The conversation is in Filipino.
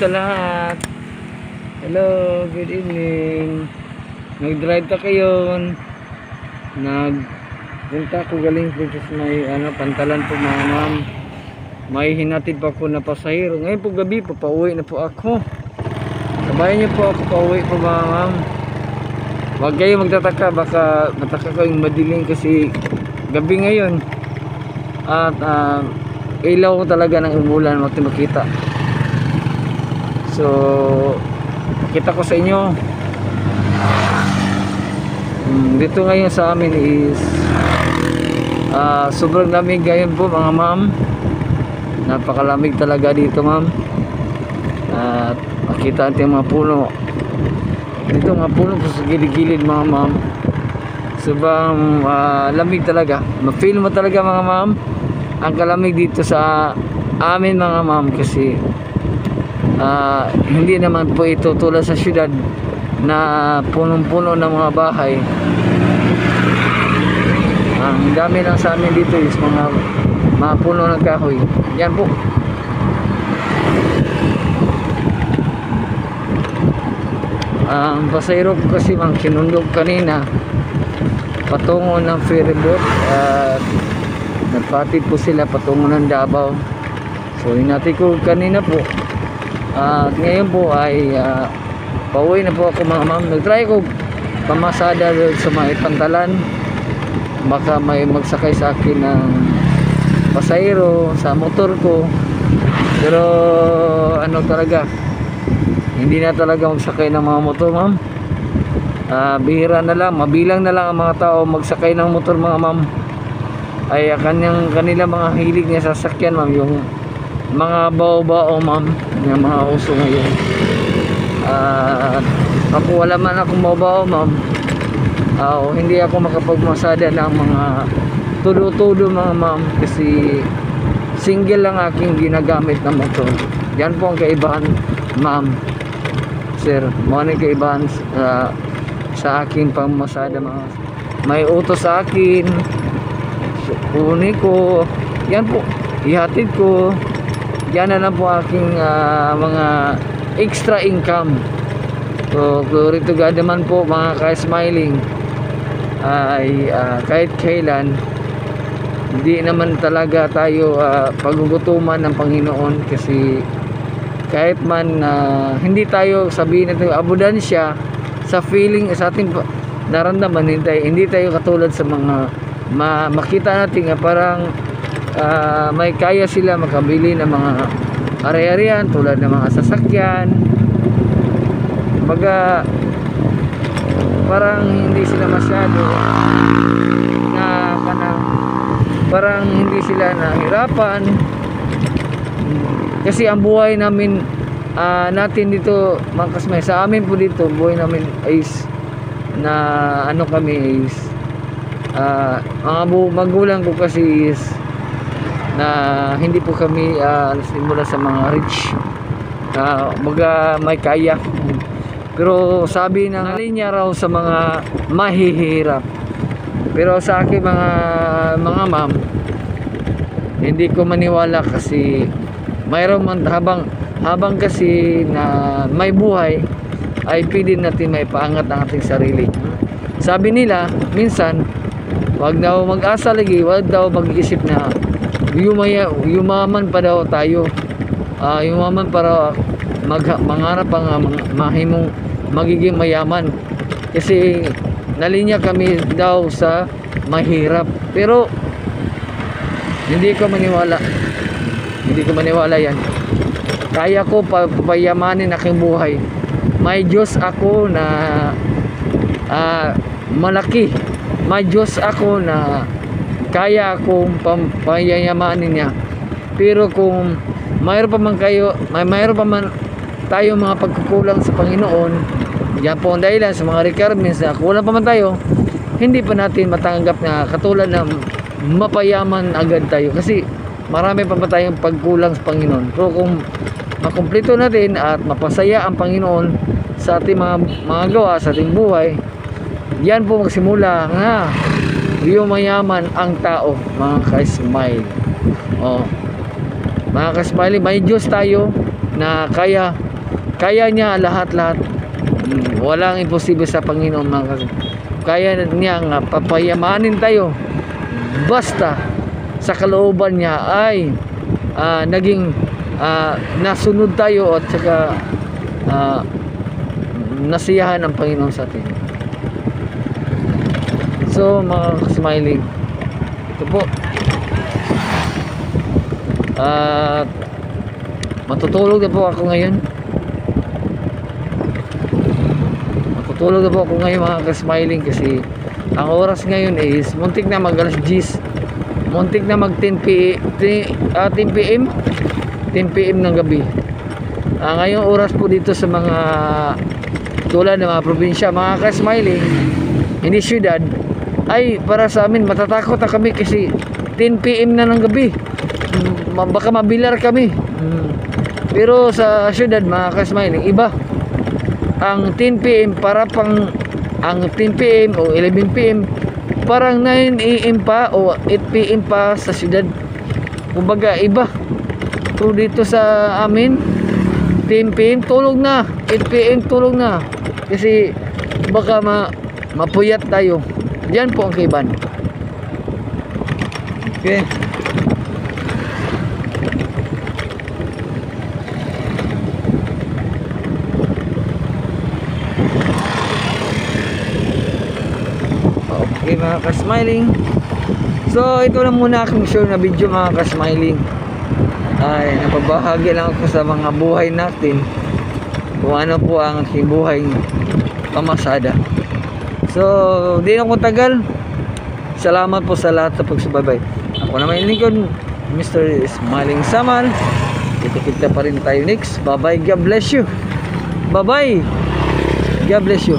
sa lahat. Hello, good evening. Nag-drive ka kayo. Nagpunta ko galing po sa may Pantalan po mga ma'am. May hinatid pa ako na pasahero. Ngayon po gabi, papauwi na po ako. Sabayan niyo po ako pauwi po mga ma'am. Huwag kayo magtataka, baka mataka kayong madilim kasi gabi ngayon. At ilaw ko talaga ng umulan, makita. So kita ko sa inyo dito ngayon sa amin is sobrang lamig ngayon po mga ma'am. Napakalamig talaga dito ma'am. At makita natin mga puno dito, mga puno po sa gilid-gilid mga ma'am. Sobrang lamig talaga, ma-feel mo talaga mga ma'am ang kalamig dito sa amin mga ma'am. Kasi hindi naman po ito tulad sa syudad na punong-puno ng mga bahay. Ang dami lang sa amin dito is mga puno ng kahoy. Yan po. Ang pasahero ko kasi mang kinundog kanina patungo ng ferry boat at nagpatid po sila patungo ng Davao. So hinati ko kanina po. At ngayon po ay pauwi na po ako mga ma'am. Nag-try ko pamasada sa may Pantalan, baka may magsakay sa akin ng pasahero sa motor ko, pero talaga hindi na talaga magsakay ng mga motor ma'am. Bihira na lang, mabilang na lang ang mga tao magsakay ng motor mga ma'am. Ay kanila mga hilig niya sasakyan ma'am, yung mga bao-bao ma'am, yung mga uso ngayon. Ako wala man akong bao-bao ma'am, hindi ako makapagmasada ng mga tudo-tudo mga ma'am, kasi single lang aking ginagamit na motor. Yan po ang kaibahan ma'am, sir. Mga kaibahan sa aking pangmasada mga. May utos sa akin, kunin ko, yan po, ihatid ko. Yan na lang po aking mga extra income. So glory to God naman po mga ka-smiling, ay kahit kailan hindi naman talaga tayo pagugutuman ng Panginoon. Kasi kahit man hindi tayo sabihin natin abundansya sa feeling sa ating naramdaman, hindi tayo katulad sa mga makita natin parang may kaya sila makabili ng mga ari-arian tulad ng mga sasakyan. Baga parang hindi sila masyado parang hindi sila nahirapan. Kasi ang buhay namin natin dito mga kasmay, sa amin po dito, buhay namin is na kami is mga magulang ko kasi is na hindi po kami simula sa mga rich, baga may kaya. Pero sabi ng linya raw sa mga mahihirap. Pero sa akin mga ma'am, hindi ko maniwala. Kasi mayroon man habang kasi na may buhay ay pwede natin may paangat ang ating sarili. Sabi nila minsan, wag daw mag-asa lagi, wag daw mag-isip na yumaman pa daw tayo, yumaman para mangarap ang mahimong magiging mayaman. Kasi nalinya kami daw sa mahirap. Pero hindi ko maniwala yan. Kaya ko payamanin aking buhay. May Diyos ako na malaki. May Diyos ako na kaya akong payamanin niya. Pero kung mayroon pa man tayo mga pagkukulang sa Panginoon, yan po ang dahilan sa mga requirements na kulang pa man tayo, hindi pa natin matanggap na katulad ng mapayaman agad tayo. Kasi marami pa tayong pagkulang sa Panginoon. Pero kung makumpleto natin at mapasaya ang Panginoon sa ating mga gawa, sa ating buhay, yan po magsimula nga yumayaman ang tao mga ka-smile. Mga ka-smile, may Diyos tayo na kaya Kaya niya lahat-lahat. Walang imposible sa Panginoon, mga kasamaling. Kaya niya nga papayamanin tayo basta sa kalooban niya ay naging nasunod tayo at saka nasiyahan ng Panginoon sa atin. So mga kasmiling, ito po at matutulog na po ako ngayon. Matutulog na po ako ngayon, mga kasmiling, kasi ang oras ngayon is muntik na mag alas 10, muntik na mag 10 PM ng gabi. Ngayong oras po dito sa mga tulad ng mga probinsya, mga kasmiling, hindi syudad, ay para sa amin matatakot na kami kasi 10 PM na ng gabi. Baka mabilar kami. Pero sa syudad, mga kasmiling, iba. Ang 10 PM para pang ang 10 PM o 11 PM parang 9 AM pa o 8 PM pa sa syudad. Kumbaga iba. So dito sa amin 10 PM tulog na, 8 PM tulog na. Kasi baka mapuyat tayo. Diyan po ang kaibahan. Okay. Okay, mga kasmiling. So ito na muna aking share na video, mga kasmiling. Ay napabahagi lang ako sa mga buhay natin, kung ano po ang aking buhay pamasada. So di na ko tagal. Salamat po sa lahat sa pagsubaybay. Ako naman yung lingkod, Mr. Smiling Samal. Kita pa rin tayo next. Bye bye, God bless you. Bye bye, God bless you.